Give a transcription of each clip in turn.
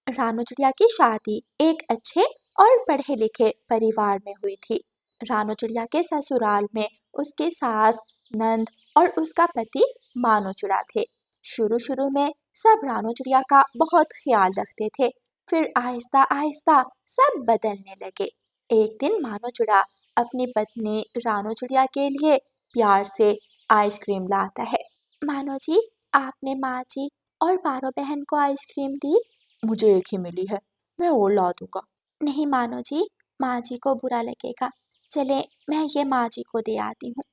रानू चिड़िया की शादी एक अच्छे और पढ़े लिखे परिवार में हुई थी। रानू चिड़िया के ससुराल में उसकी सास, नंद और उसका पति मानो चिड़ा थे। शुरू शुरू में सब रानू चिड़िया का बहुत ख्याल रखते थे, फिर आहिस्ता आहिस्ता सब बदलने लगे। एक दिन मानो चिड़ा अपनी पत्नी रानू चिड़िया के लिए प्यार से आइसक्रीम लाता है। मानो जी, आपने माँ जी और पारो बहन को आइसक्रीम दी? मुझे एक ही मिली है, मैं और ला दूंगा। नहीं मानो जी, माँ जी को बुरा लगेगा। चले, मैं ये माँ जी को दे आती हूँ।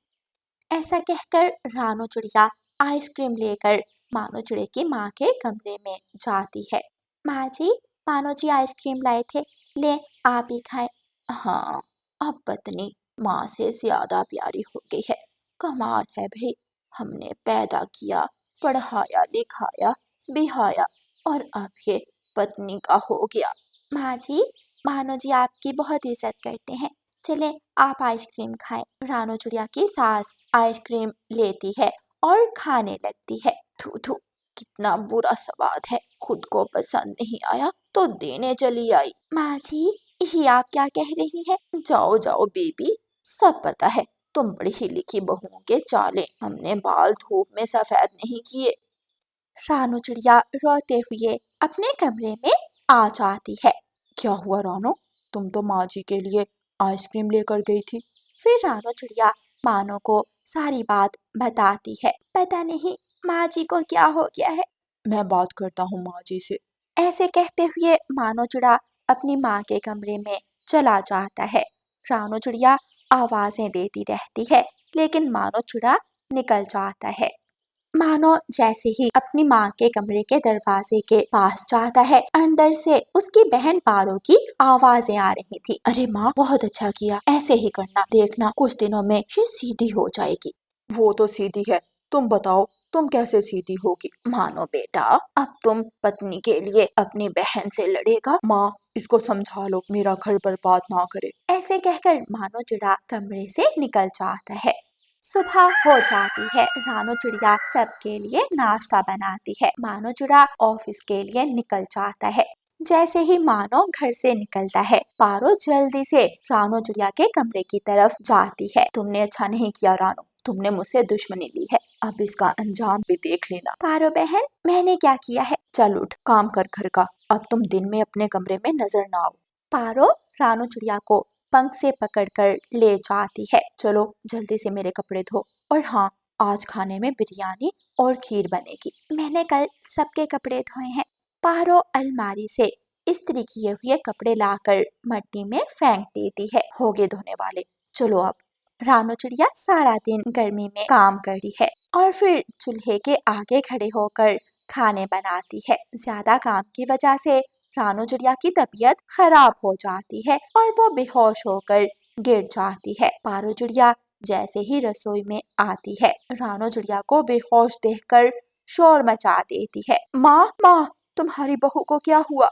ऐसा कहकर रानू चिड़िया आइसक्रीम लेकर मानो चिड़े की माँ के कमरे में जाती है। माँ जी, मानो जी आइसक्रीम लाए थे, ले आप ही खाए। हाँ, अब पत्नी माँ से ज्यादा प्यारी हो गई है। कमाल है भाई, हमने पैदा किया, पढ़ाया लिखाया, बिहाया और अब ये पत्नी का हो गया। माँ जी, मानो जी आपकी बहुत इज्जत करते हैं। चले, आप आइसक्रीम खाएं। रानू चिड़िया की सास आइसक्रीम लेती है और खाने लगती है। थू थू, कितना बुरा स्वाद है, खुद को पसंद नहीं आया तो देने चली आई। माँ जी, ये आप क्या कह रही हैं? जाओ जाओ बेबी, सब पता है, तुम पढ़ी लिखी बहुओं के चाले, हमने बाल धूप में सफेद नहीं किए। रानू चिड़िया रोते हुए अपने कमरे में आ जाती है। क्या हुआ रानू, तुम तो माँ जी के लिए आइसक्रीम लेकर गई थी। फिर रानू चिड़िया मानो को सारी बात बताती है। पता नहीं माँ जी को क्या हो गया है। मैं बात करता हूँ माँ जी से। ऐसे कहते हुए मानो चिड़ा अपनी माँ के कमरे में चला जाता है। रानू चिड़िया आवाजें देती रहती है, लेकिन मानो चिड़ा निकल जाता है। मानो जैसे ही अपनी माँ के कमरे के दरवाजे के पास जाता है, अंदर से उसकी बहन पारो की आवाजें आ रही थी। अरे माँ, बहुत अच्छा किया, ऐसे ही करना, देखना कुछ दिनों में ये सीधी हो जाएगी। वो तो सीधी है, तुम बताओ तुम कैसे सीधी होगी। मानो बेटा, अब तुम पत्नी के लिए अपनी बहन से लड़ेगा। माँ, इसको समझा लो, मेरा घर बर्बाद ना करे। ऐसे कहकर मानो चिड़ा कमरे से निकल जाता है। सुबह हो जाती है। रानू चिड़िया सबके लिए नाश्ता बनाती है। मानो चिड़ा ऑफिस के लिए निकल जाता है। जैसे ही मानो घर से निकलता है, पारो जल्दी से रानू चिड़िया के कमरे की तरफ जाती है। तुमने अच्छा नहीं किया रानू, तुमने मुझसे दुश्मनी ली है, अब इसका अंजाम भी देख लेना। पारो बहन, मैंने क्या किया है? चल उठ, काम कर घर का, अब तुम दिन में अपने कमरे में नजर ना आओ। पारो रानू चिड़िया को पंख से पकड़कर ले जाती है। चलो जल्दी से मेरे कपड़े धो, और हाँ, आज खाने में बिरयानी और खीर बनेगी। मैंने कल सबके कपड़े धोए हैं। पारो अलमारी से इस्त्री किए हुए कपड़े लाकर मट्टी में फेंक देती है। हो गए धोने वाले, चलो अब। रानू चिड़िया सारा दिन गर्मी में काम करती है और फिर चूल्हे के आगे खड़े होकर खाने बनाती है। ज्यादा काम की वजह से रानू चिड़िया की तबीयत खराब हो जाती है और वो बेहोश होकर गिर जाती है। पारो चिड़िया जैसे ही रसोई में आती है, रानू चिड़िया को बेहोश देखकर शोर मचा देती है। माँ माँ, तुम्हारी बहू को क्या हुआ?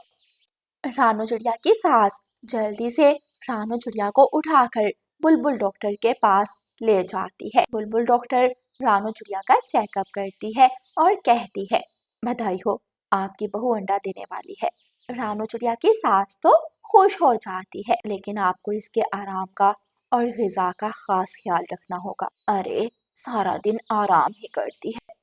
रानू चिड़िया की सास जल्दी से रानू चिड़िया को उठाकर बुलबुल डॉक्टर के पास ले जाती है। बुलबुल डॉक्टर रानू चिड़िया का चेकअप करती है और कहती है, बधाई हो, आपकी बहू अंडा देने वाली है। रानू चिड़िया की सास तो खुश हो जाती है, लेकिन आपको इसके आराम का और ग़िज़ा का खास ख्याल रखना होगा। अरे, सारा दिन आराम ही करती है।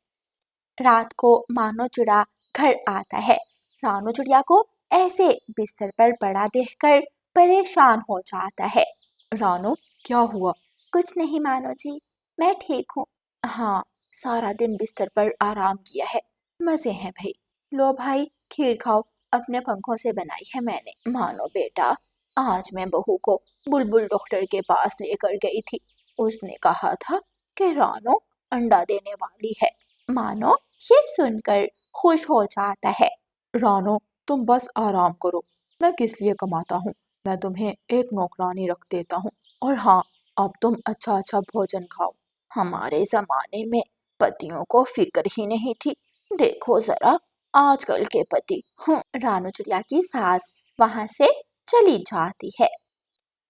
रात को मानो चिड़ा घर आता है। रानू चिड़िया को ऐसे बिस्तर पर पड़ा देखकर परेशान हो जाता है। रानू, क्या हुआ? कुछ नहीं मानो जी, मैं ठीक हूँ। हाँ, सारा दिन बिस्तर पर आराम किया है, मजे हैं भाई। लो भाई, खीर खाओ, अपने पंखों से बनाई है मैंने। मानो बेटा, आज मैं बहू को बुलबुल डॉक्टर के पास लेकर गई थी। उसने कहा था कि रानू अंडा देने वाली है। मानो ये सुनकर खुश हो जाता है। रानो, तुम बस आराम करो, मैं किस लिए कमाता हूँ, मैं तुम्हें एक नौकरानी रख देता हूँ। और हाँ, अब तुम अच्छा अच्छा भोजन खाओ। हमारे जमाने में पतियों को फिक्र ही नहीं थी, देखो जरा आजकल के पति। रानू चिड़िया की सास वहां से चली जाती है।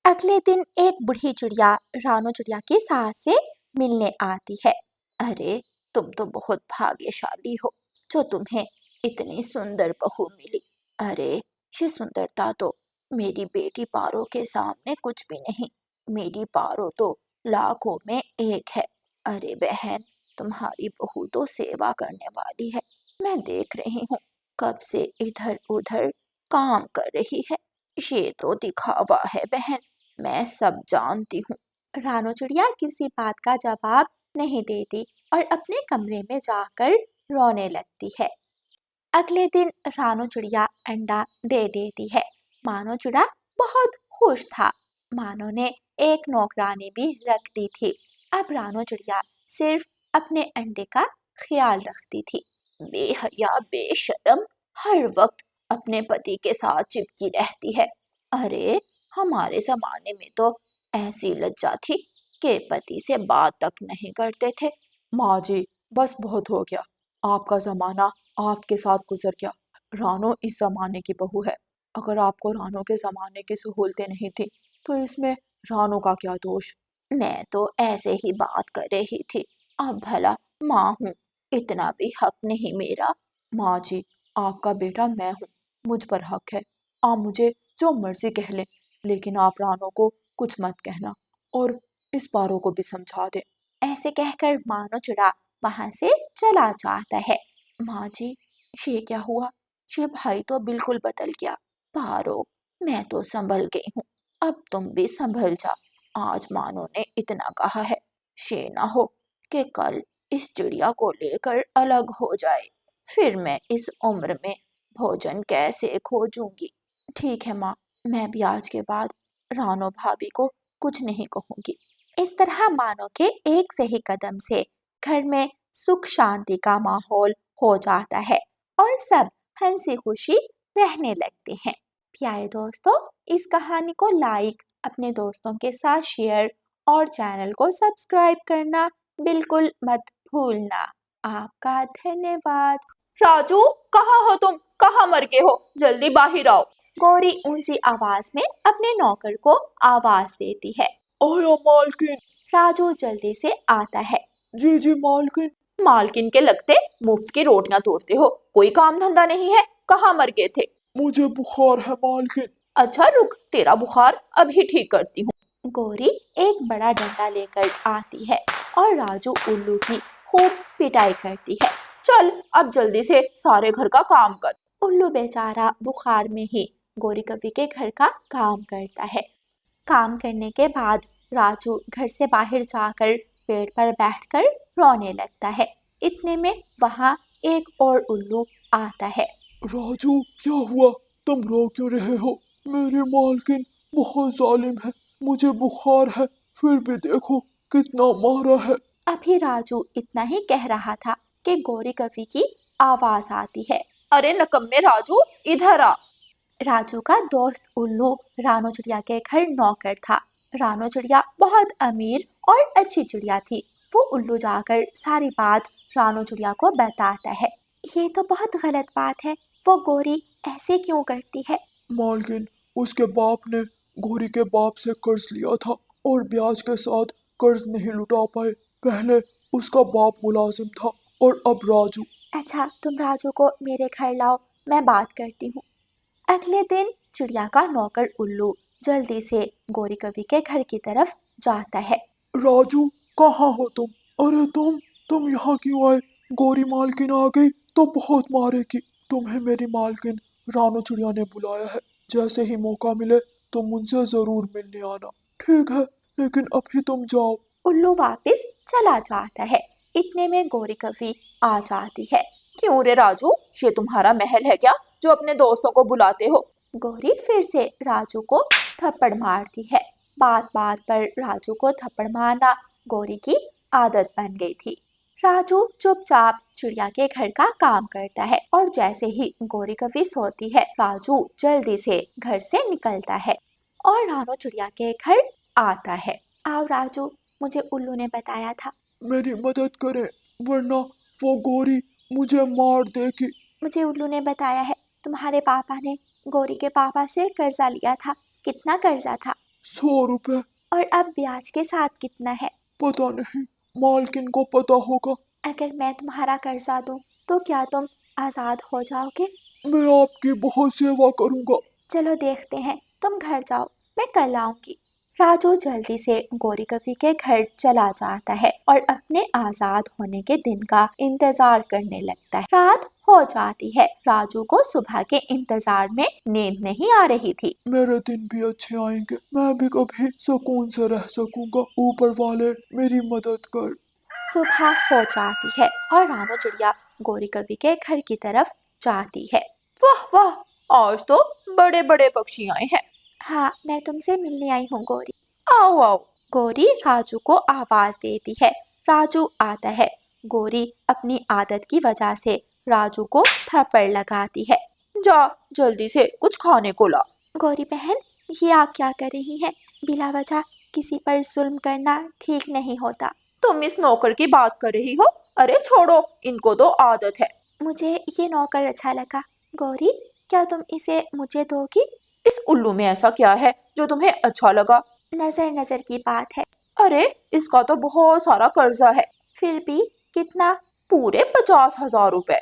अगले दिन एक बूढ़ी चिड़िया रानू चिड़िया की सास से मिलने आती है। अरे, तुम तो बहुत भाग्यशाली हो जो तुम्हें इतनी सुंदर बहू मिली। अरे ये सुंदरता तो मेरी बेटी पारो के सामने कुछ भी नहीं। मेरी पारो तो लाखों में एक है। अरे बहन, तुम्हारी बहू तो सेवा करने वाली है। मैं देख रही हूँ कब से इधर उधर काम कर रही है। ये तो दिखावा है बहन, मैं सब जानती हूँ। रानो चिड़िया किसी बात का जवाब नहीं देती और अपने कमरे में जाकर रोने लगती है। अगले दिन रानो चिड़िया अंडा दे देती है। मानो चिड़ा बहुत खुश था। मानो ने एक नौकरानी भी रख दी थी। अब रानो चिड़िया सिर्फ अपने अंडे का ख्याल रखती थी। बेहया बेशरम, हर वक्त अपने पति के साथ चिपकी रहती है। अरे हमारे जमाने में तो ऐसी लज्जा थी कि पति से बात तक नहीं करते थे। माँ जी, बस बहुत हो गया। आपका जमाना आपके साथ गुजर गया। रानो इस जमाने की बहू है। अगर आपको रानो के जमाने की सहूलतें नहीं थी तो इसमें रानो का क्या दोष। मैं तो ऐसे ही बात कर रही थी। अब भला माँ हूँ, इतना भी हक नहीं मेरा। माँ जी, आपका बेटा मैं हूँ, मुझ पर हक है। आप मुझे जो मर्जी कह लें, लेकिन आप रानो को कुछ मत कहना और इस पारो को भी समझा दें। ऐसे कहकर मानो चिड़ा वहां से चला जाता है। माँ जी, ये क्या हुआ? ये भाई तो बिल्कुल बदल गया। पारो, मैं तो संभल गई हूँ, अब तुम भी संभल जा। आज मानो ने इतना कहा है, ये ना हो कि कल इस चिड़िया को लेकर अलग हो जाए। फिर मैं इस उम्र में भोजन कैसे खोजूंगी। ठीक है माँ, मैं भी आज के बाद रानो भाभी को कुछ नहीं कहूंगी। इस तरह मानो के एक सही कदम से घर में सुख शांति का माहौल हो जाता है और सब हंसी खुशी रहने लगते हैं। प्यारे दोस्तों, इस कहानी को लाइक, अपने दोस्तों के साथ शेयर और चैनल को सब्सक्राइब करना बिल्कुल मत भूलना। आपका धन्यवाद। राजू, कहाँ हो तुम? कहाँ मर के हो? जल्दी बाहर आओ। गौरी ऊंची आवाज में अपने नौकर को आवाज देती है। आया मालकिन। राजू जल्दी से आता है। जी जी मालकिन। मालकिन के लगते मुफ्त की रोटियां तोड़ते हो, कोई काम धंधा नहीं है। कहाँ मर गए थे? मुझे बुखार है मालकिन। अच्छा रुक, तेरा बुखार अभी ठीक करती हूँ। गौरी एक बड़ा डंडा लेकर आती है और राजू उल्लू की खूब पिटाई करती है। चल अब जल्दी से सारे घर का काम कर। उल्लू बेचारा बुखार में ही गौरी कवि के घर का काम करता है। काम करने के बाद राजू घर से बाहर जाकर पेड़ पर बैठकर रोने लगता है। इतने में वहाँ एक और उल्लू आता है। राजू, क्या हुआ? तुम रो क्यों रहे हो? मेरी मालकिन बहुत जालिम है। मुझे बुखार है, फिर भी देखो कितना मारा है। अभी राजू इतना ही कह रहा था कि गौरी कवि की आवाज आती है। अरे नकम्मे राजू, इधर आ। राजू का दोस्त उल्लू रानो चिड़िया के घर नौकर था। रानो चिड़िया बहुत अमीर और अच्छी चिड़िया थी। वो उल्लू जाकर सारी बात रानो चिड़िया को बताता है। ये तो बहुत गलत बात है, वो गौरी ऐसे क्यों करती है? मालकिन, उसके बाप ने गौरी के बाप से कर्ज लिया था और ब्याज के साथ कर्ज नहीं लुटा पाए। पहले उसका बाप मुलाजिम था और अब राजू। अच्छा, तुम राजू को मेरे घर लाओ, मैं बात करती हूँ। अगले दिन चिड़िया का नौकर उल्लू जल्दी से गौरी कवि के घर की तरफ जाता है। राजू, कहाँ हो तुम? अरे तुम यहाँ क्यों आए? गौरी मालकिन आ गई तो बहुत मारेगी। तुम्हें मेरी मालकिन रानो चिड़िया ने बुलाया है। जैसे ही मौका मिले तुम मुझसे जरूर मिलने आना। ठीक है, लेकिन अभी तुम जाओ। उल्लू वापस चला जाता है। इतने में गौरी कवि आ जाती है। क्यों रे राजू, ये तुम्हारा महल है क्या जो अपने दोस्तों को बुलाते हो? गौरी फिर से राजू को थप्पड़ मारती है। बात बात पर राजू को थप्पड़ मारना गौरी की आदत बन गई थी। राजू चुपचाप चिड़िया के घर का काम करता है और जैसे ही गौरी कवि सोती है, राजू जल्दी से घर से निकलता है और रानो चिड़िया के घर आता है। आओ राजू, मुझे उल्लू ने बताया था। मेरी मदद करें, वरना वो गौरी मुझे मार देगी। मुझे उल्लू ने बताया है तुम्हारे पापा ने गौरी के पापा से कर्जा लिया था। कितना कर्जा था? 100 रुपए। और अब ब्याज के साथ कितना है? पता नहीं, मालकिन को पता होगा। अगर मैं तुम्हारा कर्जा दूं तो क्या तुम आजाद हो जाओगे? मैं आपकी बहुत सेवा करूंगा। चलो देखते हैं, तुम घर जाओ, मैं कल आऊंगी। राजू जल्दी से गौरी कवि के घर चला जाता है और अपने आजाद होने के दिन का इंतजार करने लगता है। रात हो जाती है, राजू को सुबह के इंतजार में नींद नहीं आ रही थी। मेरे दिन भी अच्छे आएंगे, मैं भी कभी सुकून से रह सकूंगा। ऊपर वाले मेरी मदद कर। सुबह हो जाती है और रानू चिड़िया गौरी कवि के घर की तरफ जाती है। वाह वाह, आज तो बड़े बड़े पक्षी आए हैं। हाँ, मैं तुमसे मिलने आई हूँ गौरी। आओ आओ। गौरी राजू को आवाज देती है। राजू आता है। गौरी अपनी आदत की वजह से राजू को थप्पड़ लगाती है। जा जल्दी से कुछ खाने को ला। गौरी बहन, ये आप क्या कर रही हैं? बिला वजह किसी पर जुल्म करना ठीक नहीं होता। तुम इस नौकर की बात कर रही हो? अरे छोड़ो, इनको तो आदत है। मुझे ये नौकर अच्छा लगा। गौरी, क्या तुम इसे मुझे दोगी? इस उल्लू में ऐसा क्या है जो तुम्हें अच्छा लगा? नजर नजर की बात है। अरे इसका तो बहुत सारा कर्जा है। फिर भी कितना? पूरे 50,000 रुपए।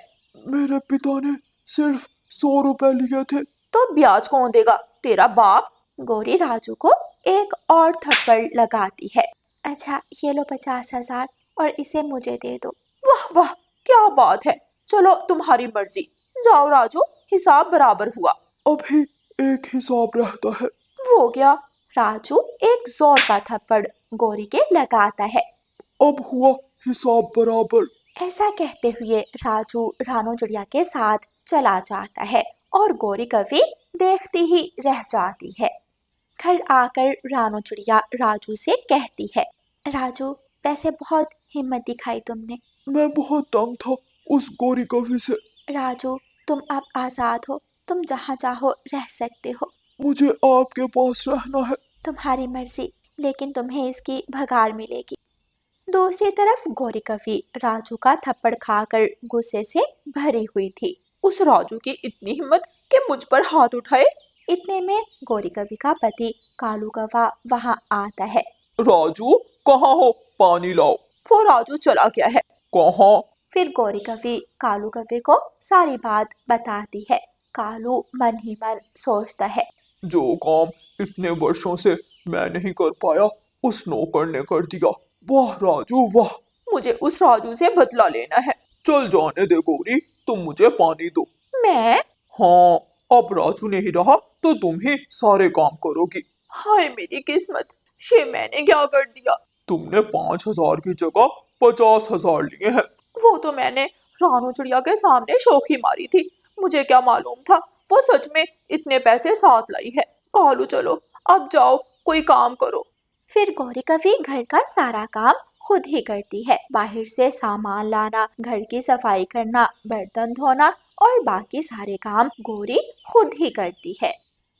मेरे पिता ने सिर्फ 100 रुपए लिए थे। तो ब्याज कौन देगा? तेरा बाप। गौरी राजू को एक और थप्पड़ लगाती है। अच्छा, ये लो 50,000 और इसे मुझे दे दो। वाह वाह, क्या बात है। चलो तुम्हारी मर्जी। जाओ राजू, हिसाब बराबर हुआ। अभी एक हिसाब रहता है। वो क्या? राजू एक जोर का थप्पड़ गौरी के लगाता है। अब हुआ हिसाब बराबर। ऐसा कहते हुए राजू रानू चिड़िया के साथ चला जाता है और गौरी कवि देखती ही रह जाती है। घर आकर रानू चिड़िया राजू से कहती है, राजू, वैसे बहुत हिम्मत दिखाई तुमने। मैं बहुत तंग था उस गौरी कवि से। राजू, तुम अब आजाद हो, तुम जहाँ चाहो रह सकते हो। मुझे आपके पास रहना है। तुम्हारी मर्जी, लेकिन तुम्हें इसकी भगाड़ मिलेगी। दूसरी तरफ गौरी कवि राजू का थप्पड़ खाकर गुस्से से भरी हुई थी। उस राजू की इतनी हिम्मत कि मुझ पर हाथ उठाए। इतने में गौरी कवि का पति कालू कौवा वहां आता है। राजू, कहाँ हो? पानी लाओ। वो राजू चला गया है। कहाँ? फिर गौरी कवि कालू कौवे को सारी बात बताती है। कालू मन ही मन सोचता है, जो काम इतने वर्षों से मैं नहीं कर पाया, उस नौकर ने कर दिया। वाह राजू वाह। मुझे उस राजू से बदला लेना है। चल जाने दे गौरी, तुम मुझे पानी दो। मैं? हाँ, अब राजू नहीं रहा तो तुम ही सारे काम करोगी। हाय मेरी किस्मत, ये मैंने क्या कर दिया? तुमने 5,000 की जगह 50,000 लिए हैं। वो तो मैंने रानू चिड़िया के सामने शौखी मारी थी। मुझे क्या मालूम था वो सच में इतने पैसे साथ लाई है। कालू चलो, अब जाओ कोई काम करो। फिर गौरी कवि घर का सारा काम खुद ही करती है। बाहर से सामान लाना, घर की सफाई करना, बर्तन धोना और बाकी सारे काम गौरी खुद ही करती है।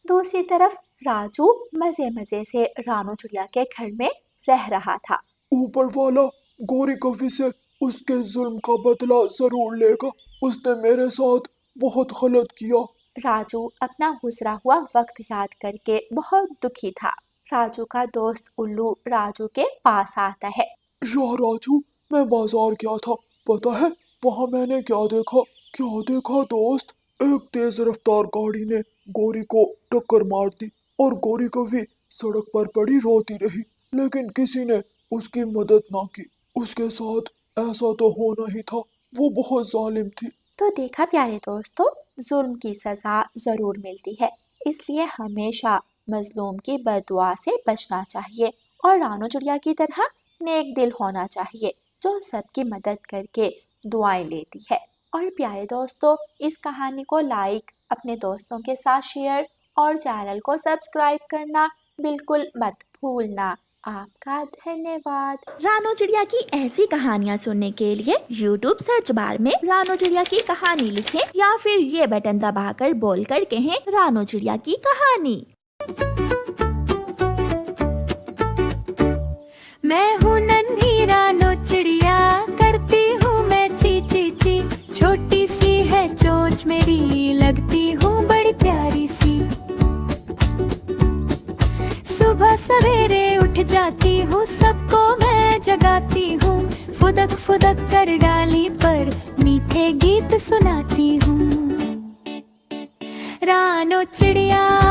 दूसरी तरफ राजू मजे मजे से रानू चिड़िया के घर में रह रहा था। ऊपर वाला गौरी कवि से उसके जुल्म का बदला जरूर लेगा। उसने मेरे साथ बहुत गलत किया। राजू अपना गुजरा हुआ वक्त याद करके बहुत दुखी था। राजू का दोस्त उल्लू राजू के पास आता है। यार राजू, मैं बाजार गया था, पता है वहाँ मैंने क्या देखा? क्या देखा दोस्त? एक तेज रफ्तार गाड़ी ने गौरी को टक्कर मार दी और गौरी कवि सड़क पर पड़ी रोती रही, लेकिन किसी ने उसकी मदद ना की। उसके साथ ऐसा तो होना ही था, वो बहुत जालिम थी। तो देखा प्यारे दोस्तों, जुल्म की सजा जरूर मिलती है, इसलिए हमेशा मजलूम की बददुआ से बचना चाहिए और रानू चिड़िया की तरह नेक दिल होना चाहिए, जो सबकी मदद करके दुआएं लेती है। और प्यारे दोस्तों, इस कहानी को लाइक, अपने दोस्तों के साथ शेयर और चैनल को सब्सक्राइब करना बिल्कुल मत भूलना। आपका धन्यवाद। रानू चिड़िया की ऐसी कहानियाँ सुनने के लिए YouTube सर्च बार में रानू चिड़िया की कहानी लिखें या फिर ये बटन दबाकर बोलकर कहें रानू चिड़िया की कहानी। मैं हूँ नन्ही रानू चिड़िया, करती हूँ मैं ची ची ची। छोटी सी है चोंच मेरी, लगती हूँ बड़ी प्यारी सी। सुबह सवेरे उठ जाती हूँ, सबको मैं जगाती हूँ। फुदक फुदक कर डाली पर मीठे गीत सुनाती हूँ। रानो चिड़िया।